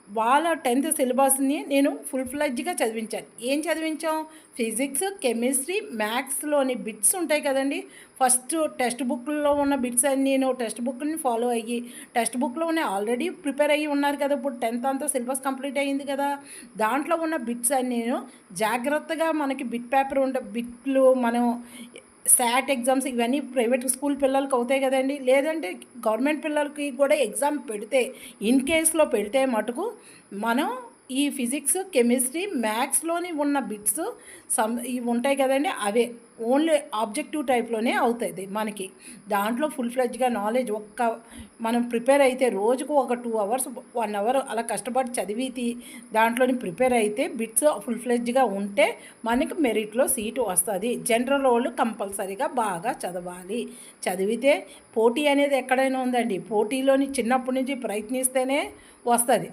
వాళ్ళ 10th సిలబస్‌ని నేను ఫుల్ ఫ్లెడ్జ్‌గా చదివించాను. ఏం చదివించాం? ఫిజిక్స్, కెమిస్ట్రీ, మ్యాథ్స్‌లోని బిట్స్ ఉంటాయి కదండీ! ఫస్ట్ టెక్స్ట్ బుక్‌లో ఉన్న బిట్స్ అన్నీను టెక్స్ట్ బుక్‌ని ఫాలో అయ్యి, టెక్స్ట్ బుక్‌లోనే ఆల్రెడీ ప్రిపేర్ అయ్యి ఉన్నారు కదా! ఇప్పుడు 10th అంతా సిలబస్ కంప్లీట్ అయింది కదా! దాంట్లో ఉన్న బిట్స్ అన్నీను జాగ్రత్తగా మనకి బిట్ పేపర్ బిట్లు మనం శాట్ ఎగ్జామ్స్ ఇవన్నీ ప్రైవేట్ స్కూల్ పిల్లలకి అవుతాయి కదండీ! లేదంటే గవర్నమెంట్ పిల్లలకి కూడా ఎగ్జామ్ పెడితే ఇన్ కేస్‌లో పెడితే మటుకు మనం ఈ ఫిజిక్స్, కెమిస్ట్రీ, మ్యాథ్స్‌లోని ఉన్న బిట్స్ ఇవి ఉంటాయి కదండీ! అవే ఓన్లీ ఆబ్జెక్టివ్ టైప్‌లోనే అవుతది మనకి. దాంట్లో ఫుల్ ఫ్లెడ్జ్‌గా నాలెడ్జ్ మనం ప్రిపేర్ అయితే రోజుకు ఒక 2 అవర్స్, 1 అవర్ అలా కష్టపడి చదివి దాంట్లోని ప్రిపేర్ అయితే బిట్స్ ఫుల్ ఫ్లెడ్జ్‌గా ఉంటే మనకి మెరిట్‌లో సీటు వస్తది. జనరల్ వోళ్ళు కంపల్సరీగా బాగా చదవాలి. చదివితే పోటీ అనేది ఎక్కడైనా ఉందండి. పోటీలోని చిన్నప్పటి నుంచి ప్రయత్నిస్తేనే వస్తది.